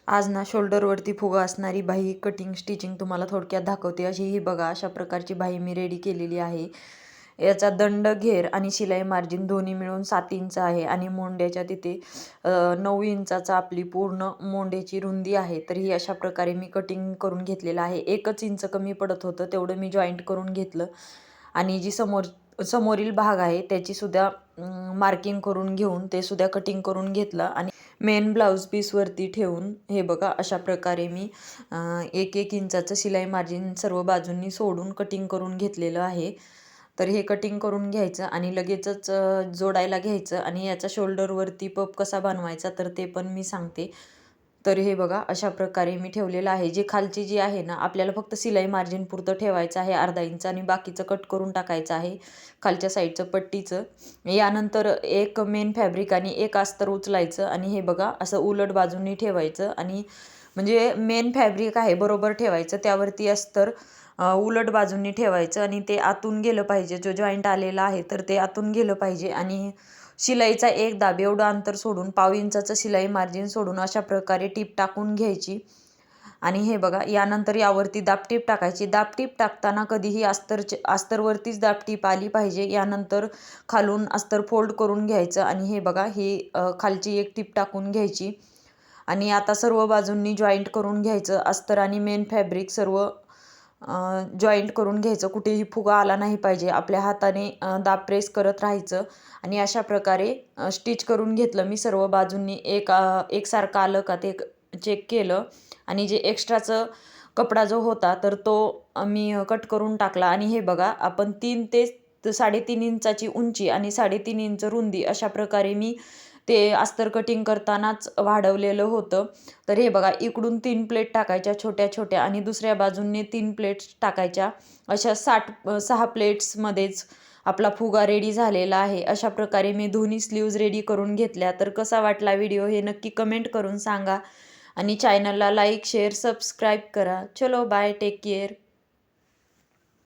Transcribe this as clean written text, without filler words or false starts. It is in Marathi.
आज ना शोल्डरवरती फुगा असणारी बाही कटिंग स्टिचिंग तुम्हाला थोडक्यात दाखवते. अशी ही बघा अशा प्रकारची बाही मी रेडी केलेली आहे. याचा दंड घेर आणि शिलाई मार्जिन दोन्ही मिळून 7 इंच आहे आणि मोंड्याच्या तिथे 9 इंचाचा आपली पूर्ण मोंड्याची रुंदी आहे. तर ही अशा प्रकारे मी कटिंग करून घेतलेलं आहे. 1 इंच कमी पडत होतं तेवढं मी जॉईंट करून घेतलं आणि जी समोरील भाग आहे त्याची सुद्धा मार्किंग करून घेऊन ते सुद्धा कटिंग करून घेतलं आणि मेन ब्लाऊज पीसवरती ठेवून हे बघा अशा प्रकारे मी 1-1 इंचाचं शिलाई मार्जिन सर्व बाजूंनी सोडून कटिंग करून घेतलेलं आहे. तर हे कटिंग करून घ्यायचं आणि लगेचच जोडायला घ्यायचं आणि याचा शोल्डरवरती पप कसा बनवायचा तर ते पण मी सांगते. तर हे बघा अशा प्रकारे मी ठेवलेलं आहे. जी खालची जी आहे ना आपल्याला फक्त शिलाई मार्जिन पुरतं ठेवायचं आहे अर्धा इंच आणि बाकीचं कट करून टाकायचं आहे खालच्या साईडचं पट्टीचं. यानंतर एक मेन फॅब्रिक आणि एक अस्तर उचलायचं आणि हे बघा असं उलट बाजूंनी ठेवायचं आणि म्हणजे मेन फॅब्रिक आहे बरोबर ठेवायचं त्यावरती अस्तर उलट बाजूंनी ठेवायचं आणि ते आतून गेलं पाहिजे. जो जॉईंट आलेला आहे तर ते आतून गेलं पाहिजे आणि शिलाईचा एक दाब एवढं अंतर सोडून पाव इंचाचं शिलाई मार्जिन सोडून अशा प्रकारे टीप टाकून घ्यायची. आणि हे बघा यानंतर यावरती दाबटीप टाकायची. दाबटीप टाकताना कधीही अस्तरवरतीच दाबटीप आली पाहिजे. यानंतर खालून अस्तर फोल्ड करून घ्यायचं आणि हे बघा ही खालची एक टीप टाकून घ्यायची आणि आता सर्व बाजूंनी जॉईंट करून घ्यायचं. अस्तर आणि मेन फॅब्रिक सर्व जॉईंट करून घ्यायचं. कुठेही फुगा आला नाही पाहिजे. आपल्या हाताने दाब प्रेस करत राहायचं आणि अशा प्रकारे स्टिच करून घेतलं. मी सर्व बाजूंनी एकसारखं आलं का ते चेक केलं आणि जे एक्स्ट्राचं कपडा जो होता तर तो मी कट करून टाकला आणि हे बघा आपण 3 ते 3.5 इंचाची उंची आणि 3.5 इंच रुंदी अशा प्रकारे मी ते अस्तर कटिंग करतानाच वाढवलेलं होतं. तर हे बघा इकडून 3 प्लेट टाकायच्या छोट्या छोट्या आणि दुसऱ्या बाजूने 3 प्लेट्स टाकायच्या. अशा 6 प्लेट्समध्येच आपला फुगा रेडी झालेला आहे. अशा प्रकारे मी दोन्ही स्लीव्ज रेडी करून घेतल्या. तर कसा वाटला व्हिडिओ हे नक्की कमेंट करून सांगा आणि चॅनलला लाईक शेअर सबस्क्राईब करा. चलो बाय टेक केअर.